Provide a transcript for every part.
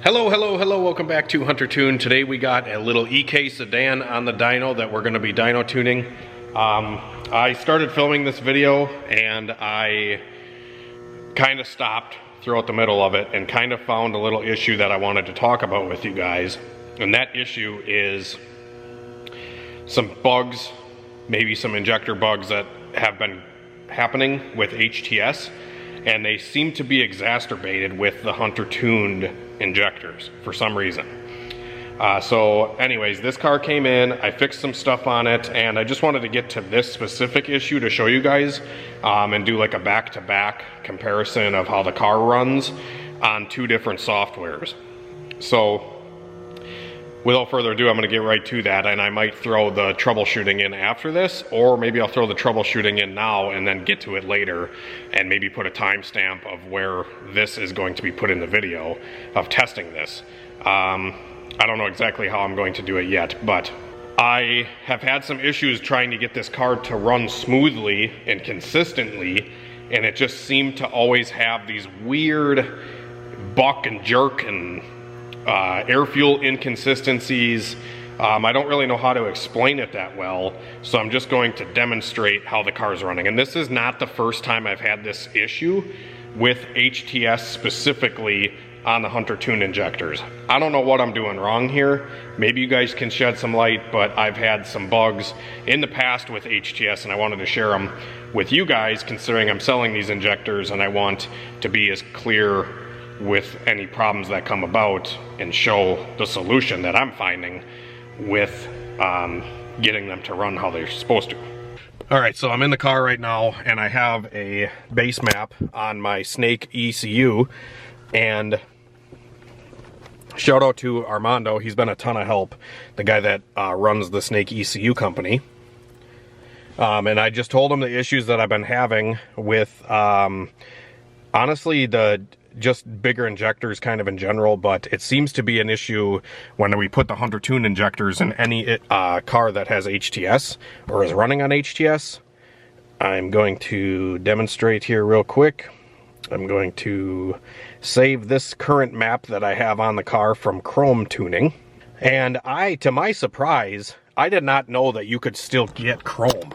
Hello, welcome back to HunterTuned. Today we got a little EK sedan on the dyno that we're going to be dyno tuning. I started filming this video and I kind of stopped throughout the middle of it and kind of found a little issue that I wanted to talk about with you guys. And that issue is some bugs, maybe some injector bugs that have been happening with HTS, and they seem to be exacerbated with the HunterTuned injectors for some reason. So anyways, this car came in, I fixed some stuff on it, and I just wanted to get to this specific issue to show you guys and do like a back-to-back comparison of how the car runs on two different softwares. So without further ado, I'm going to get right to that, and I might throw the troubleshooting in after this, or maybe I'll throw the troubleshooting in now and then get to it later, and maybe put a timestamp of where this is going to be put in the video of testing this. I don't know exactly how I'm going to do it yet, but I have had some issues trying to get this car to run smoothly and consistently, and it just seemed to always have these weird buck and jerk and air fuel inconsistencies. I don't really know how to explain it that well, so I'm just going to demonstrate how the car's running. And this is not the first time I've had this issue with HTS specifically on the HunterTuned injectors. I don't know what I'm doing wrong here. Maybe you guys can shed some light, but I've had some bugs in the past with HTS and I wanted to share them with you guys, considering I'm selling these injectors and I want to be as clear with any problems that come about and show the solution that I'm finding with getting them to run how they're supposed to. Alright, so I'm in the car right now and I have a base map on my Snake ECU, and shout out to Armando, he's been a ton of help, the guy that runs the Snake ECU company. And I just told him the issues that I've been having with honestly the just bigger injectors kind of in general, but it seems to be an issue when we put the HunterTuned injectors in any car that has HTS or is running on HTS. I'm going to demonstrate here real quick. I'm going to save this current map that I have on the car from Crome tuning. And to my surprise, I did not know that you could still get Crome.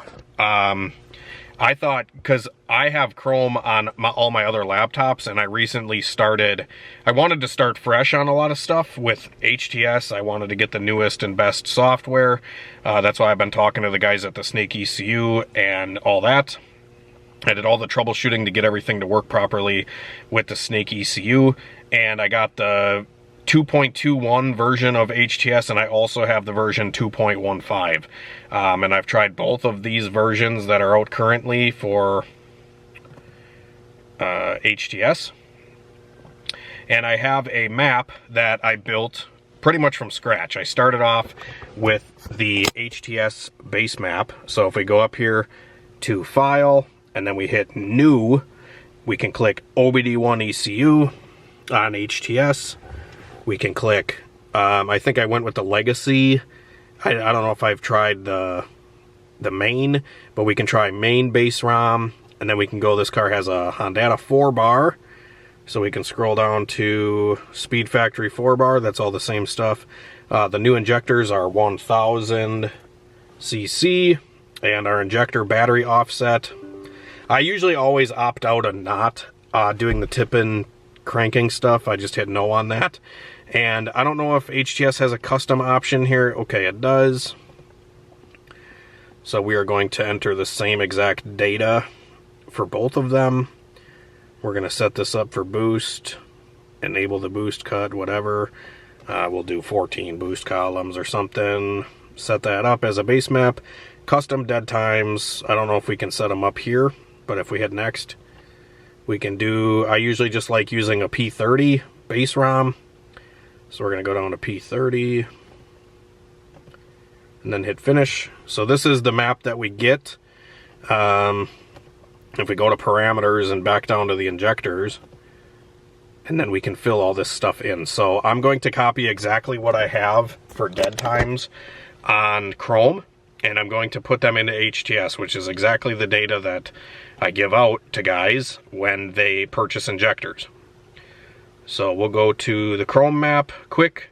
I thought, because I have Crome on all my other laptops, and I recently started, I wanted to start fresh on a lot of stuff with HTS. I wanted to get the newest and best software. That's why I've been talking to the guys at the Snake ECU and all that. I did all the troubleshooting to get everything to work properly with the Snake ECU, and I got the 2.21 version of HTS, and I also have the version 2.15. And I've tried both of these versions that are out currently for HTS. And I have a map that I built pretty much from scratch. I started off with the HTS base map. So if we go up here to File, and then we hit New, we can click OBD1 ECU on HTS. We can click, I think I went with the Legacy. I don't know if I've tried the main, but we can try main base ROM, and then we can go, this car has a Honda 4-bar, so we can scroll down to Speed Factory 4-bar, that's all the same stuff. The new injectors are 1000 cc, and our injector battery offset. I usually always opt out of not doing the tip-in cranking stuff. I just hit no on that. And I don't know if HTS has a custom option here. Okay, it does. So we are going to enter the same exact data for both of them. We're going to set this up for boost, enable the boost cut, whatever. We'll do 14 boost columns or something. Set that up as a base map. Custom dead times. I don't know if we can set them up here, but if we hit next, we can do, I usually just like using a P30 base ROM. So we're going to go down to P30 and then hit finish. So this is the map that we get. If we go to parameters and back down to the injectors, and then we can fill all this stuff in. So I'm going to copy exactly what I have for dead times on Crome, and I'm going to put them into HTS, which is exactly the data that I give out to guys when they purchase injectors. So we'll go to the Chrome map quick,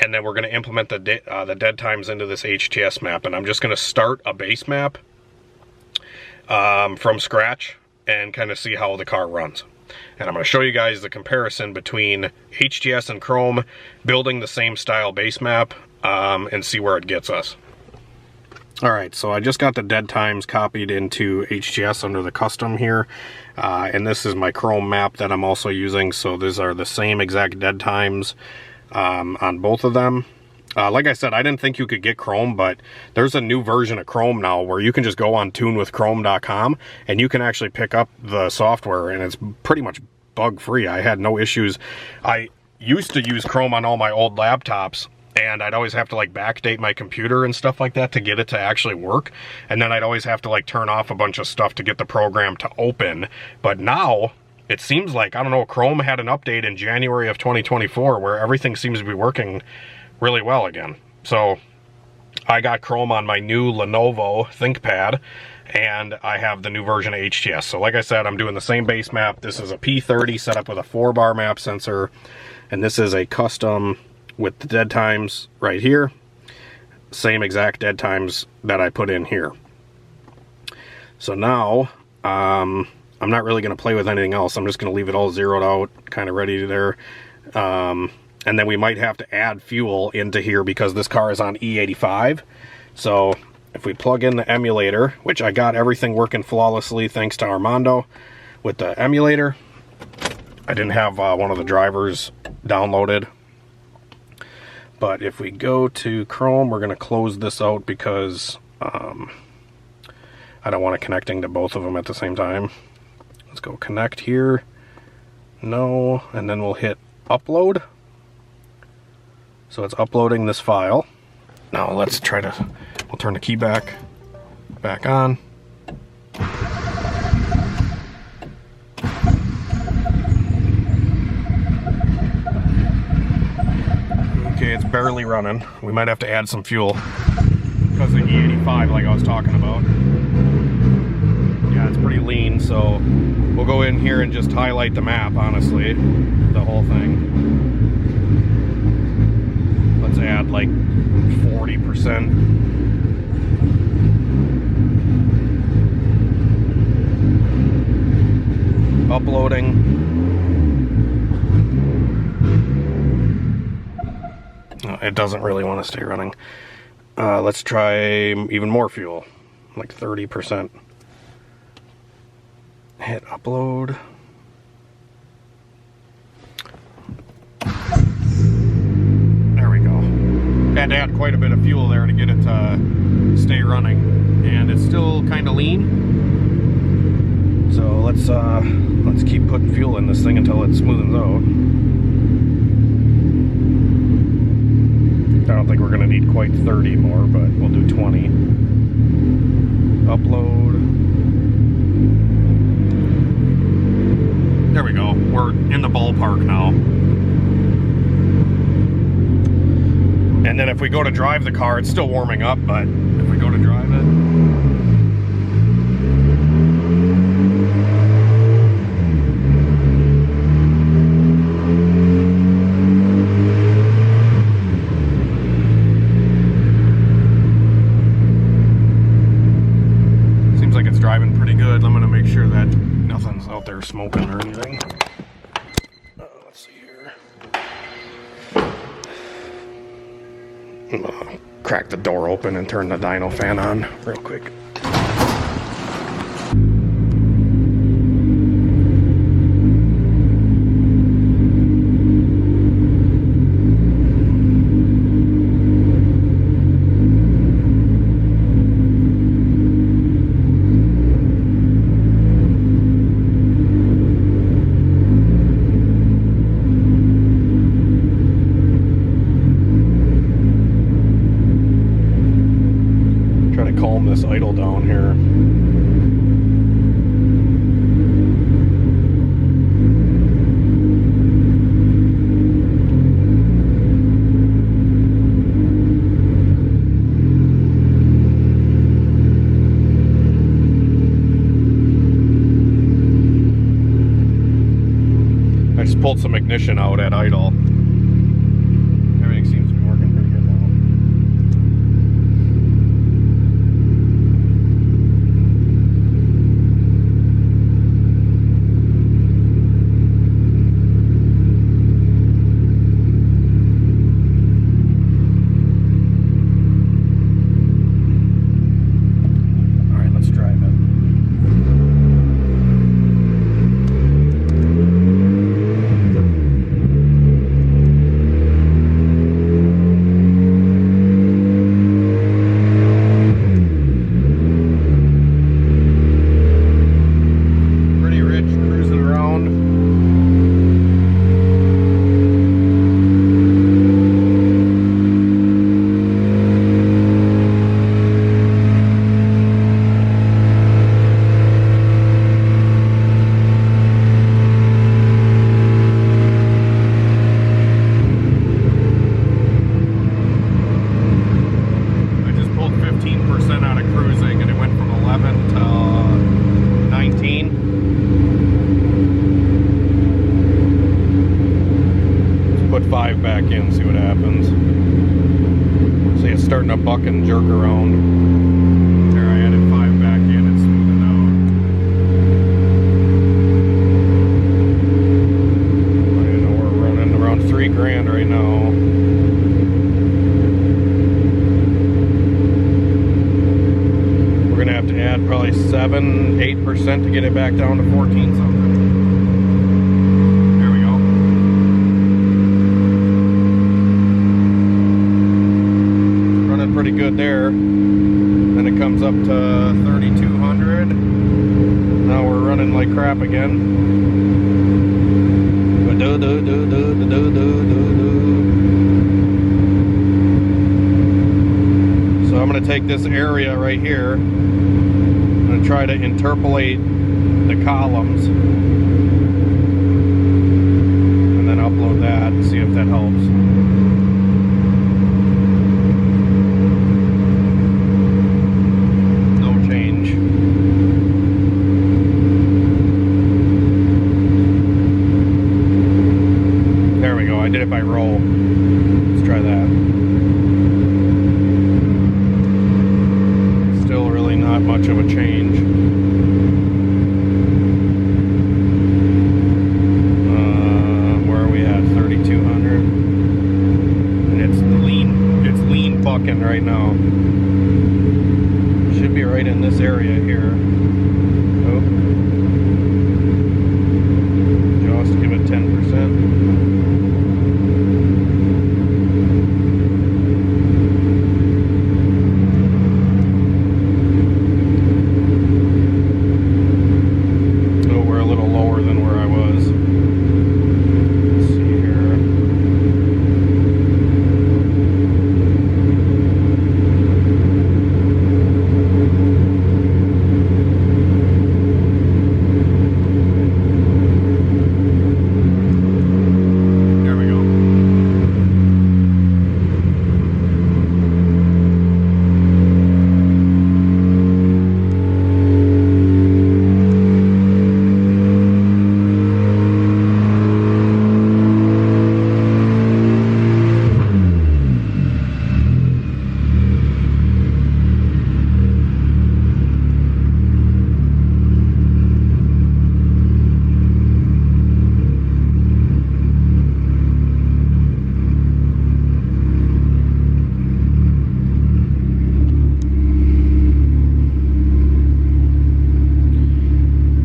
and then we're going to implement the dead times into this HTS map. And I'm just going to start a base map from scratch and kind of see how the car runs. And I'm going to show you guys the comparison between HTS and Chrome, building the same style base map, and see where it gets us. Alright, so I just got the dead times copied into HTS under the custom here, and this is my Chrome map that I'm also using, so these are the same exact dead times on both of them. Like I said, I didn't think you could get Crome, but there's a new version of Chrome now where you can just go on tunewithchrome.com and you can actually pick up the software, and it's pretty much bug-free. I had no issues. I used to use Chrome on all my old laptops, and I'd always have to like backdate my computer and stuff like that to get it to actually work. And then I'd always have to like turn off a bunch of stuff to get the program to open. But now it seems like, I don't know, Chrome had an update in January of 2024 where everything seems to be working really well again. So I got Chrome on my new Lenovo ThinkPad, and I have the new version of HTS. So like I said, I'm doing the same base map. This is a P30 set up with a 4-bar map sensor, and this is a custom with the dead times right here. Same exact dead times that I put in here. So now I'm not really going to play with anything else. I'm just going to leave it all zeroed out, kind of ready there. And then we might have to add fuel into here because this car is on E85. So if we plug in the emulator, which I got everything working flawlessly thanks to Armando with the emulator. I didn't have one of the drivers downloaded. But if we go to Chrome, we're going to close this out because I don't want it connecting to both of them at the same time. Let's go connect here. No, and then we'll hit upload. So it's uploading this file. Now let's try to, we'll turn the key back on. Okay, it's barely running. We might have to add some fuel because of the E85 like I was talking about. Yeah, it's pretty lean, so we'll go in here and just highlight the map, honestly, the whole thing. Let's add like 40%. Uploading. Oh, it doesn't really want to stay running. Let's try even more fuel, like 30%. Hit upload. Had to add quite a bit of fuel there to get it to stay running, and it's still kind of lean. So let's keep putting fuel in this thing until it smoothens out. I don't think we're going to need quite 30 more, but we'll do 20. Upload. There we go. We're in the ballpark now. And then if we go to drive the car, it's still warming up, but if we go to drive it, seems like it's driving pretty good. I'm going to make sure that nothing's out there smoking or anything. Let's see here. I'm gonna crack the door open and turn the dyno fan on real quick. Calm this idle down here. I just pulled some ignition out at idle. Everything seems to be working pretty good now. Back in, see what happens. See, it's starting to buck and jerk around. There, I added 5 back in, it's smoothing out. I know we're running around $3,000 right now. We're gonna have to add probably 7-8% to get it back down to 14 something. Pretty good there. Then it comes up to 3,200. Now we're running like crap again. So I'm going to take this area right here. I'm going to try to interpolate the columns and then upload that and see if that helps. I did it by roll. Let's try that. Still really not much of a change. Where are we at? 3,200. And it's lean bucking right now. Should be right in this area here. Oh. Just give it 10%.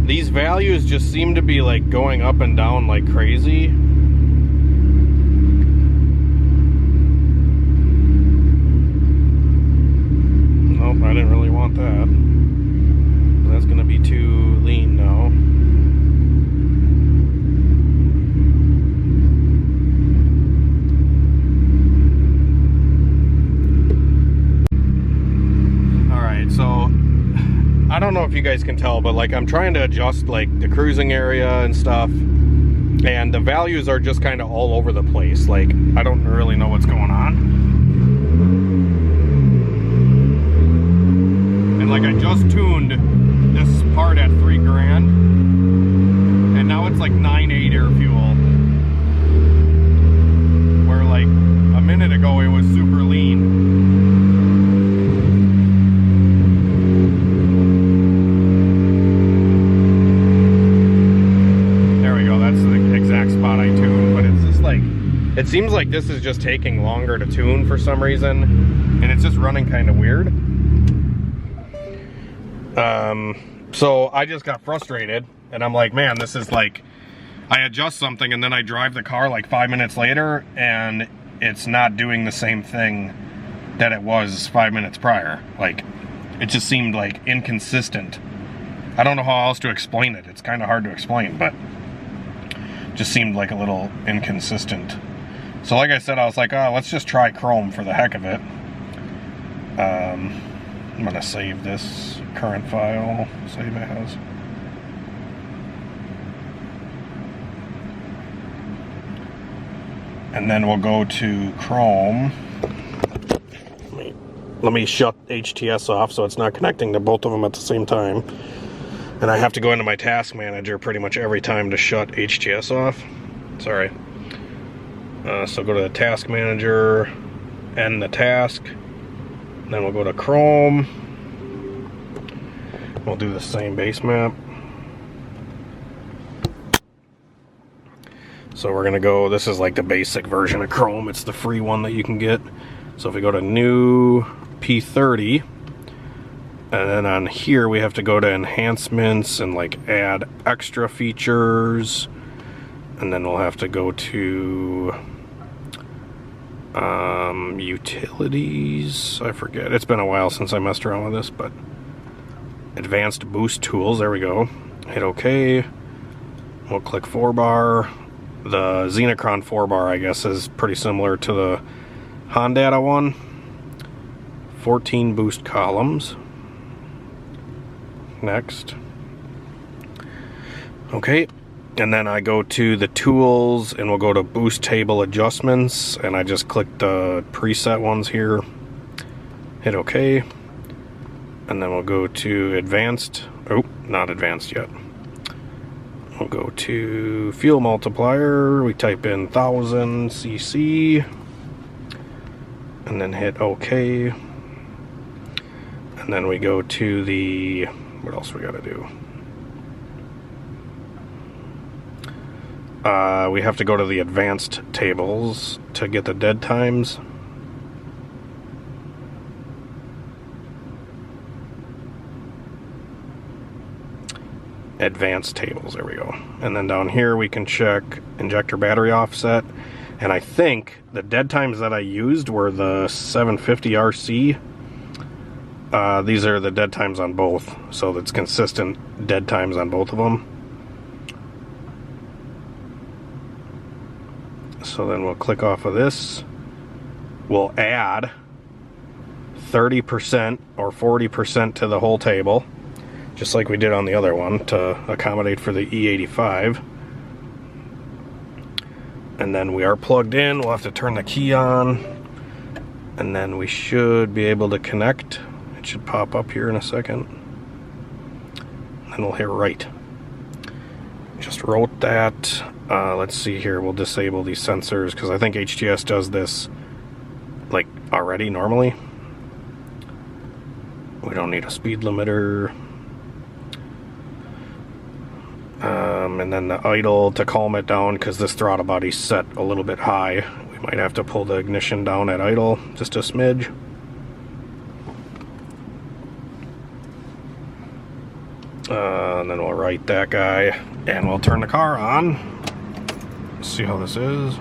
These values just seem to be like going up and down like crazy. Nope, I didn't really want that. That's gonna be too lean now. Alright, so I don't know if you guys can tell, but like I'm trying to adjust like the cruising area and stuff, and the values are just kind of all over the place. Like I don't really know what's going on. And like I just tuned this part at $3,000, and now it's like 9.8 air fuel. ago it was super lean. It seems like this is just taking longer to tune for some reason, and it's just running kind of weird. So I just got frustrated, and I'm like, man, this is like, I adjust something and then I drive the car like 5 minutes later, and it's not doing the same thing that it was 5 minutes prior. Like, it just seemed like inconsistent. I don't know how else to explain it. It's kind of hard to explain, but it just seemed like a little inconsistent. So like I said, I was like, oh, let's just try Chrome for the heck of it. I'm gonna save this current file, save as. And then we'll go to Chrome. Let me shut HTS off so it's not connecting to both of them at the same time. And I have to go into my task manager pretty much every time to shut HTS off. Sorry. So go to the task manager, end the task, then we'll go to Chrome. We'll do the same base map. So we're gonna go, this is like the basic version of Chrome, it's the free one that you can get. So if we go to new P30, and then on here we have to go to enhancements and like add extra features, and then we'll have to go to utilities. I forget, it's been a while since I messed around with this, but advanced boost tools, there we go. Hit OK. We'll click 4-bar. The Xenocron 4-bar, I guess, is pretty similar to the Hondata one. 14 boost columns. Next. Okay. And then I go to the tools and we'll go to boost table adjustments, and I just click the preset ones here. Hit OK. And then we'll go to advanced. Oh, not advanced yet. We'll go to fuel multiplier. We type in 1000 cc and then hit OK. And then we go to the, what else we got to do? We have to go to the advanced tables to get the dead times. Advanced tables, there we go. And then down here we can check injector battery offset, and I think the dead times that I used were the 750 RC. These are the dead times on both, so that's consistent dead times on both of them. So then we'll click off of this. We'll add 30% or 40% to the whole table, just like we did on the other one, to accommodate for the E85. And then we are plugged in. We'll have to turn the key on, and then we should be able to connect. It should pop up here in a second. And we'll hit right. Just wrote that. Let's see here. We'll disable these sensors because I think HTS does this like already normally. We don't need a speed limiter. And then the idle to calm it down, because this throttle body's set a little bit high. We might have to pull the ignition down at idle just a smidge. And then we'll write that guy, and we'll turn the car on. See how this is.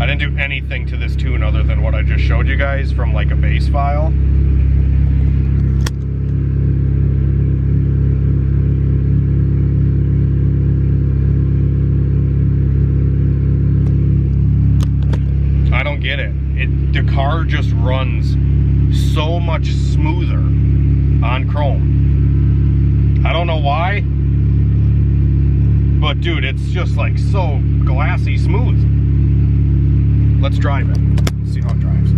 I didn't do anything to this tune other than what I just showed you guys from like a base file. I don't get it. The car just runs so much smoother on Chrome. I don't know why, but dude, it's just like so glassy smooth. Let's drive it. Let's see how it drives.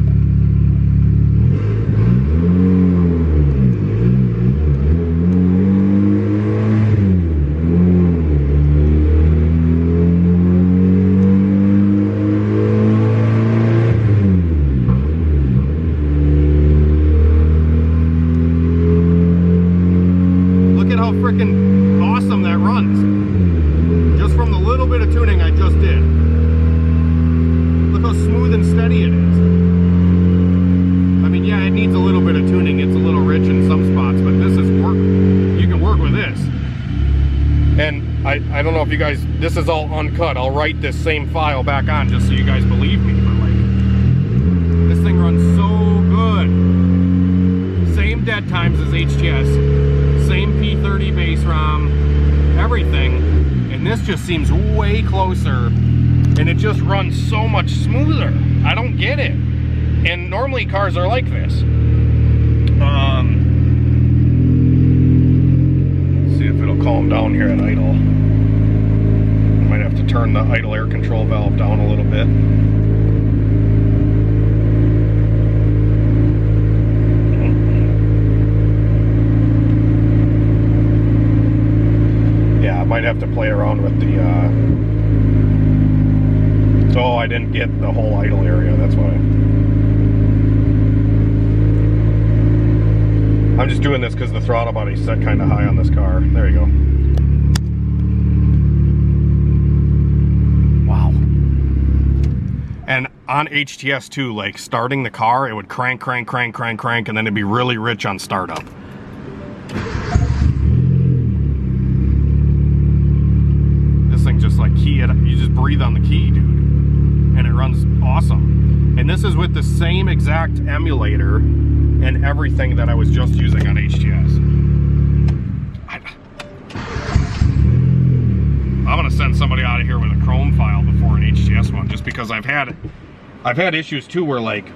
I don't know if you guys, this is all uncut. I'll write this same file back on just so you guys believe me, but like, this thing runs so good. Same dead times as HTS, same P30 base ROM, everything, and this just seems way closer, and it just runs so much smoother. I don't get it. And normally cars are like this. Let's see if it'll calm down here at idle. I might have to turn the idle air control valve down a little bit. Yeah, I might have to play around with the oh, I didn't get the whole idle area, that's why. I'm just doing this because the throttle body's set kind of high on this car. There you go. Wow. And on HTS too, like starting the car, it would crank, crank, crank, crank, crank, and then it'd be really rich on startup. This thing just like key it, you just breathe on the key, dude. And it runs awesome. And this is with the same exact emulator and everything that I was just using on HTS. I'm gonna send somebody out of here with a Crome file before an HTS one, just because I've had issues too where like,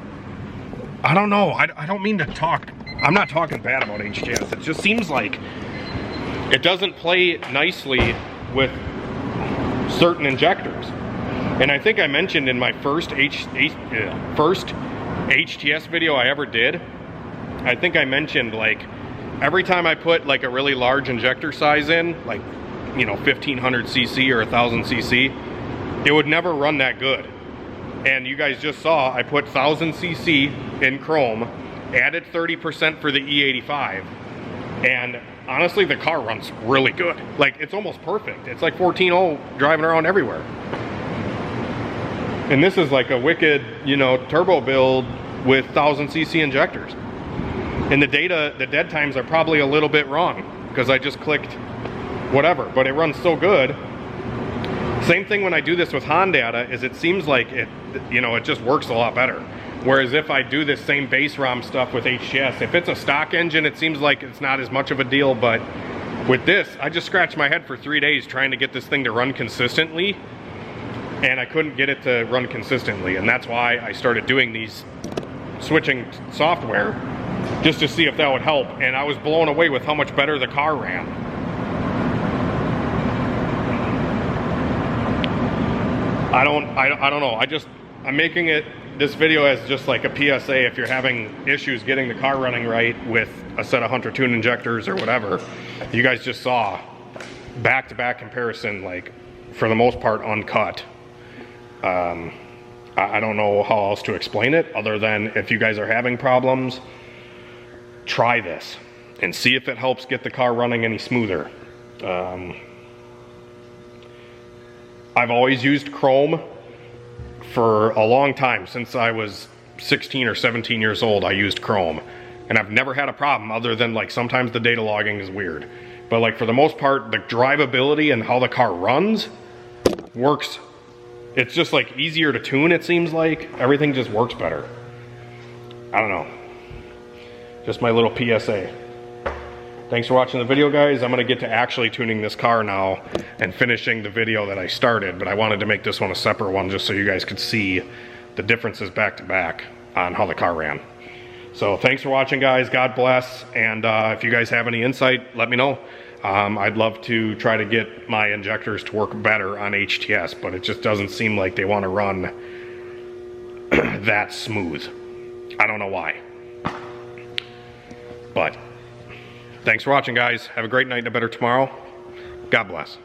I don't know, I don't mean to talk, I'm not talking bad about HTS, it just seems like it doesn't play nicely with certain injectors. And I think I mentioned in my first HTS video I ever did, I think I mentioned like every time I put like a really large injector size in, like, you know, 1500 cc or 1000 cc, it would never run that good. And you guys just saw I put 1000 cc in Crome, added 30% for the E85, and honestly the car runs really good. Like, it's almost perfect. It's like 14.0 driving around everywhere. And this is like a wicked, you know, turbo build with 1000 cc injectors. And the data, the dead times are probably a little bit wrong because I just clicked whatever, but it runs so good. Same thing when I do this with Honda, is it seems like it, you know, it just works a lot better. Whereas if I do this same base ROM stuff with HTS, if it's a stock engine, it seems like it's not as much of a deal, but with this, I just scratched my head for 3 days trying to get this thing to run consistently, and I couldn't get it to run consistently, and that's why I started doing these switching software just to see if that would help, and I was blown away with how much better the car ran. I don't know, I'm making this video as just like a PSA. If you're having issues getting the car running right with a set of HunterTuned injectors or whatever, you guys just saw back-to-back comparison, like for the most part uncut. I don't know how else to explain it other than if you guys are having problems, try this and see if it helps get the car running any smoother. I've always used Crome for a long time. Since I was 16 or 17 years old, I used Crome, and I've never had a problem other than like sometimes the data logging is weird. But like for the most part, the drivability and how the car runs works. It's just like easier to tune, it seems like. Everything just works better. I don't know. Just my little PSA. Thanks for watching the video, guys. I'm gonna get to actually tuning this car now and finishing the video that I started, but I wanted to make this one a separate one just so you guys could see the differences back to back on how the car ran. So thanks for watching, guys. God bless. And if you guys have any insight, let me know. I'd love to try to get my injectors to work better on HTS, but it just doesn't seem like they want to run that smooth. I don't know why. But thanks for watching, guys. Have a great night and a better tomorrow. God bless.